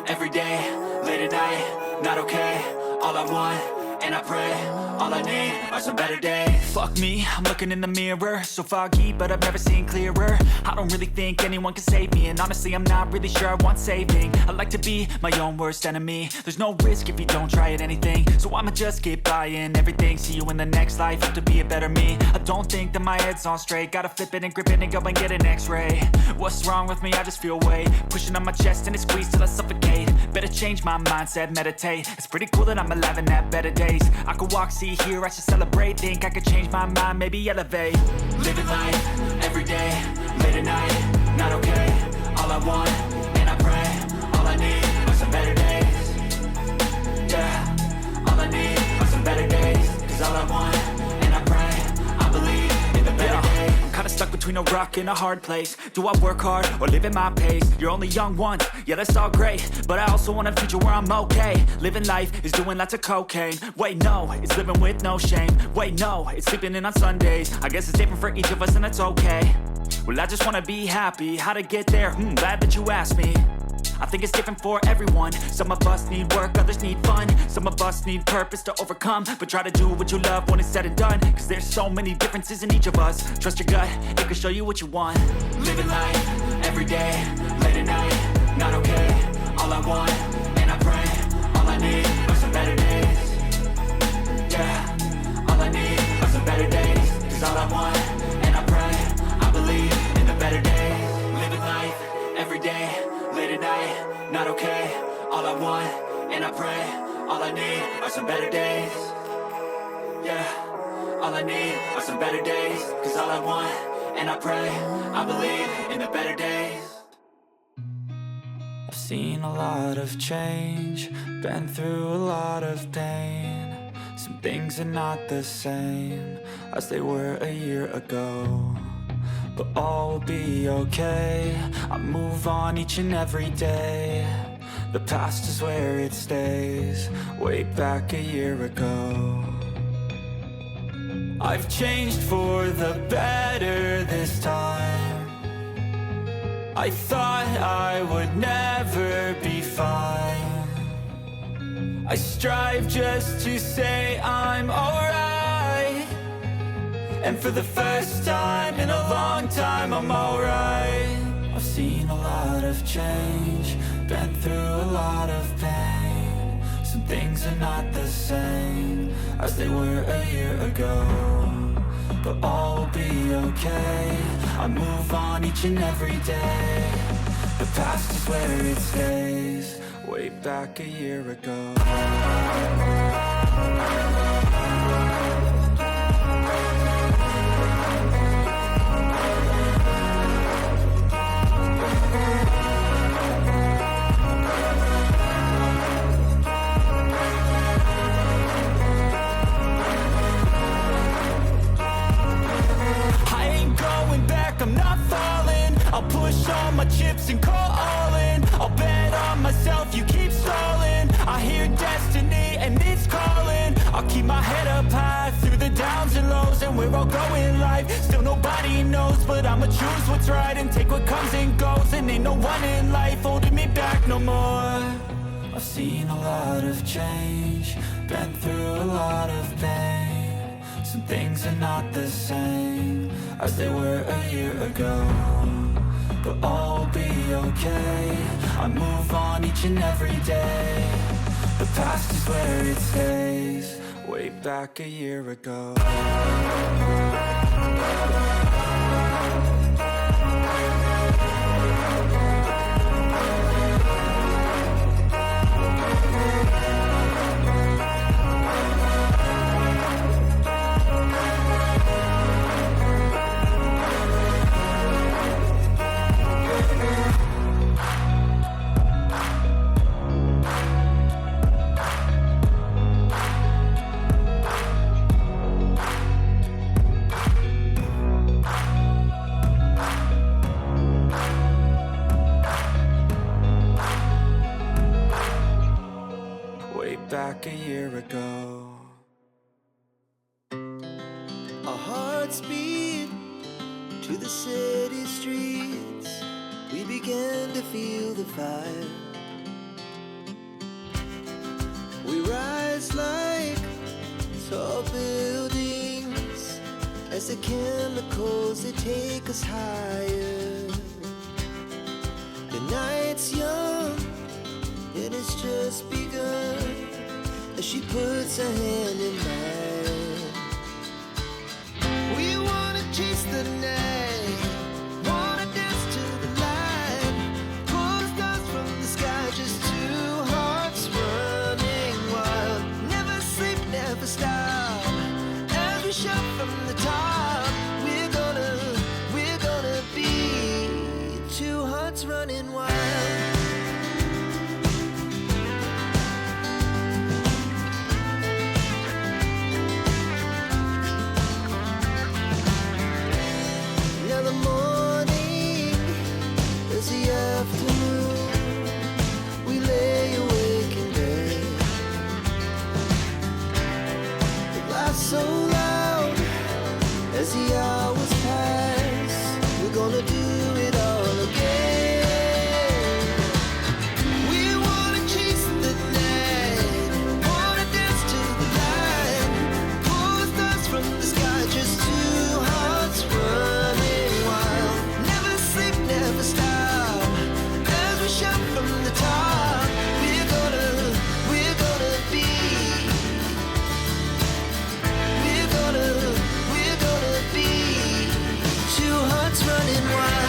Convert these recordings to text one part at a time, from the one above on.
every day, late at night, not okay. All I want, and I pray, all I need are some better days. Fuck me, I'm looking in the mirror, so foggy, but I've never seen clearer. I don't really think anyone can save me, and honestly I'm not really sure I want saving. I like to be my own worst enemy. There's no risk if you don't try at anything, so I'ma just keep buying everything. See you in the next life, hope to be a better me. I don't think that my head's on straight, gotta flip it and grip it and go and get an x-ray. What's wrong with me? I just feel weight pushing on my chest and it squeezes till I suffocate. Better change my mindset, meditate. It's pretty cool that I'm alive and have better days. I could walk, see, hear, I should celebrate. Think I could change my mind, maybe elevate. Living life, every day, late at night, not okay. All I want, and I pray, all I need are some better days. Yeah, all I need are some better days. Cause all I want, and I pray, I believe in the better days. I'm kinda stuck between a rock and a hard place. Do I work hard or live at my pace? You're only young once, yeah that's all great, but I also want a future where I'm okay. Living life is doing lots of cocaine. Wait no, it's living with no shame. Wait no, it's sleeping in on Sundays. I guess it's different for each of us and that's okay. Well I just wanna be happy, how to get there? Glad that you asked me. I think it's different for everyone. Some of us need work, others need fun. Some of us need purpose to overcome. But try to do what you love when it's said and done. Cause there's so many differences in each of us. Trust your gut, it can show you what you want. Living life, every day, late at night, not okay. All I want, and I pray, all I need are some better days. Yeah, all I need are some better days. Cause all I want, and I pray, I believe in the better days. Living life, every day, late at night, not okay. All I want, and I pray, all I need are some better days. Yeah, all I need are some better days. Cause all I want, and I pray, I believe in the better days. I've seen a lot of change, been through a lot of pain. Some things are not the same as they were a year ago, but all will be okay. I move on each and every day. The past is where it stays, way back a year ago. I've changed for the better this time. I thought I would never be fine. I strive just to say I'm alright, and for the first time in a long time I'm alright. I've seen a lot of change, been through a lot of pain. Some things are not the same as they were a year ago, but all will be okay. I move on each and every day. The past is where it stays, way back a year ago. I'm not falling, I'll push all my chips and call all in. I'll bet on myself, you keep stalling. I hear destiny and it's calling. I'll keep my head up high through the downs and lows, and we're all going life. Still nobody knows, but I'ma choose what's right and take what comes and goes. And ain't no one in life holding me back no more. I've seen a lot of change, been through a lot of pain. Some things are not the same as they were a year ago, but all will be okay. I move on each and every day. The past is where it stays, way back a year ago. Back a year ago. Our hearts beat to the city streets. We began to feel the fire. rise like tall buildings as the chemicals they take us higher. The night's young and it's just begun as she puts her hand in mine. We wanna chase the night, wanna dance to the light, pull the stars from the sky, just two hearts running wild. Never sleep, never stop, as we shout from the top. We're gonna be two hearts running wild. Now the morning is the afternoon. We lay awake in bed. The laughs so loud as the hours pass. We're gonna do it all again. We wanna chase the night, wanna dance to the light, pull the stars from the sky, just two hearts running wild. Never sleep, never stop, as we shout from the top. We're gonna be, we're gonna be two hearts running wild.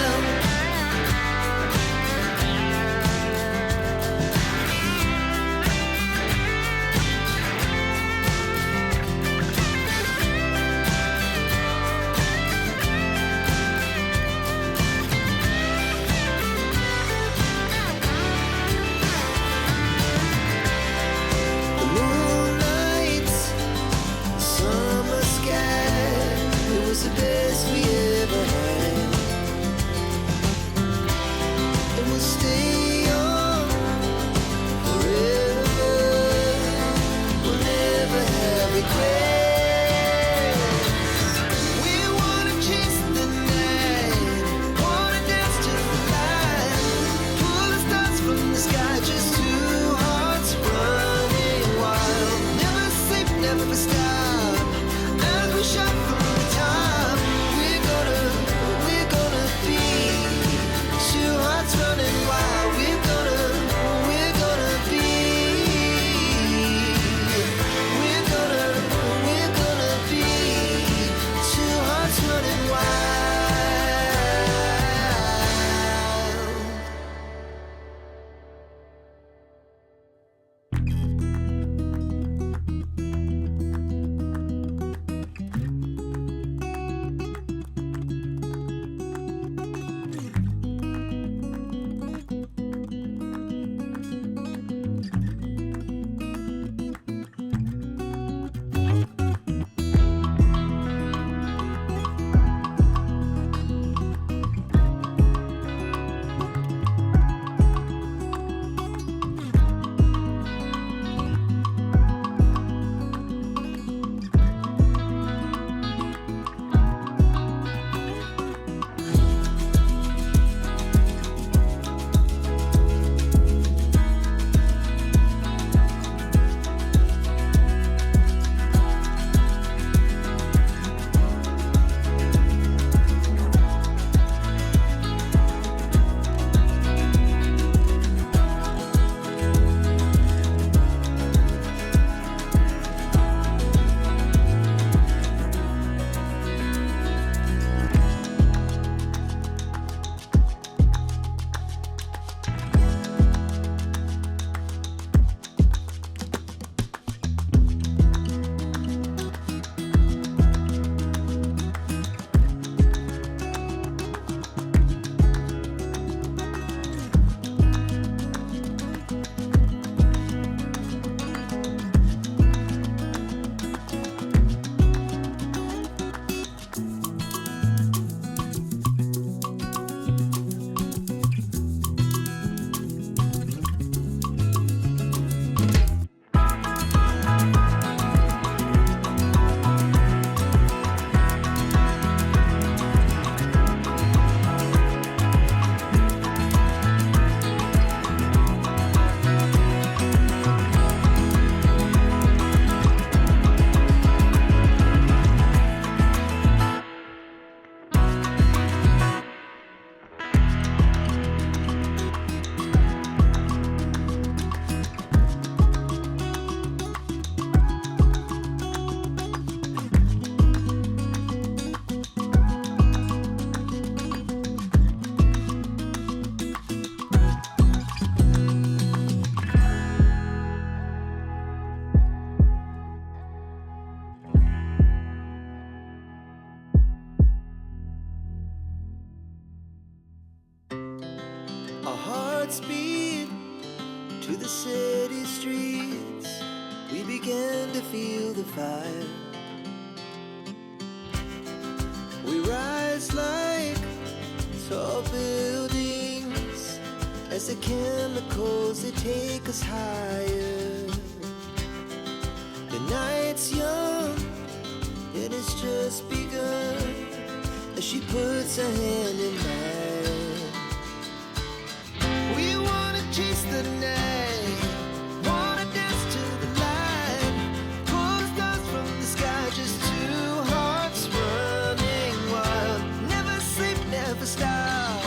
speed to the city streets. We began to feel the fire. We rise like tall buildings as the chemicals, they take us higher. The night's young and it's just begun as she puts her hand in mine. We wanna chase the night, wanna dance to the light, pull the stars from the sky, just two hearts running wild. Never sleep, never stop,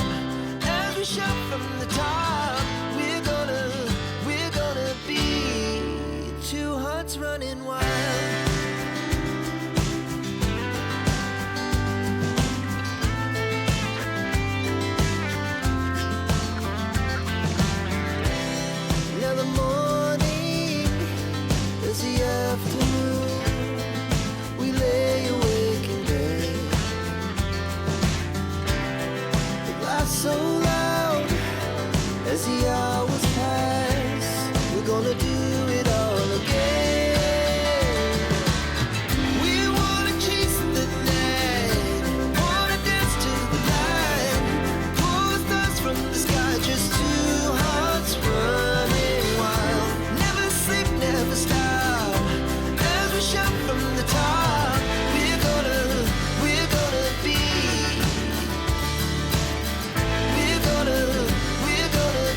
as we shout from the top. We're gonna be two hearts running wild. Now the morning is the afternoon. We lay awake in bed. The laughs so loud as the hours pass. We're gonna do it all again. We wanna chase the night, wanna dance to the light, pull the stars from the sky, just two hearts running wild. Never sleep, never stop, as we shout from the top. We're gonna be, we're gonna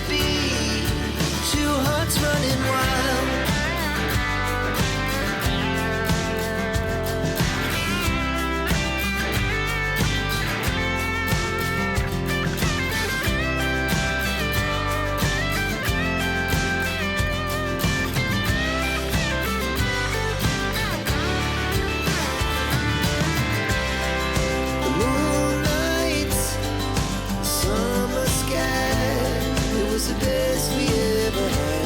be two hearts running wild. The moonlight, summer sky, it was the best we ever had.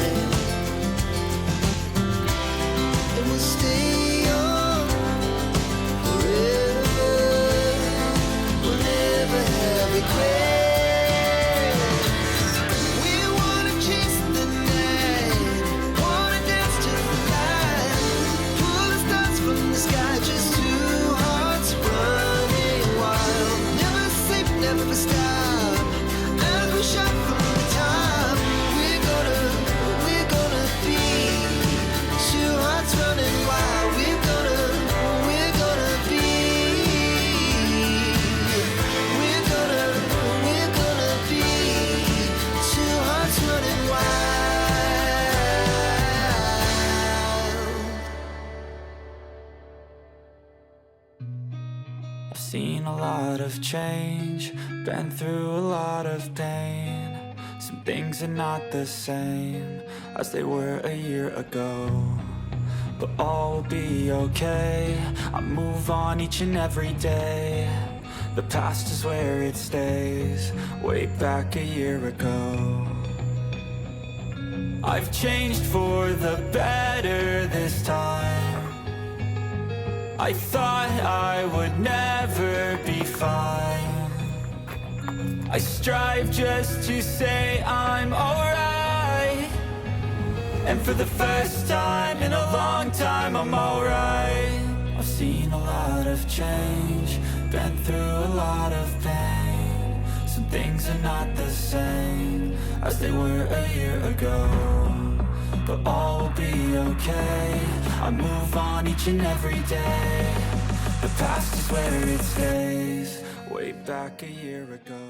And we'll stay young forever. We'll never have regrets. We wanna chase the night, wanna dance to the light, pull the stars from the sky, just two hearts running wild. Never sleep, never stop, as we shout from the top. We're gonna be two hearts running wild. We're gonna be, we're gonna be two hearts running wild. I've seen a lot of change, been through a lot of pain. Some things are not the same as they were a year ago, but all will be okay. I move on each and every day. The past is where it stays, way back a year ago. I've changed for the better this time. I thought I would never be fine. I strive just to say I'm alright, and for the first time in a long time I'm alright. I've seen a lot of change, been through a lot of pain. Some things are not the same as they were a year ago, but all will be okay. I move on each and every day. The past is where it stays, way back a year ago.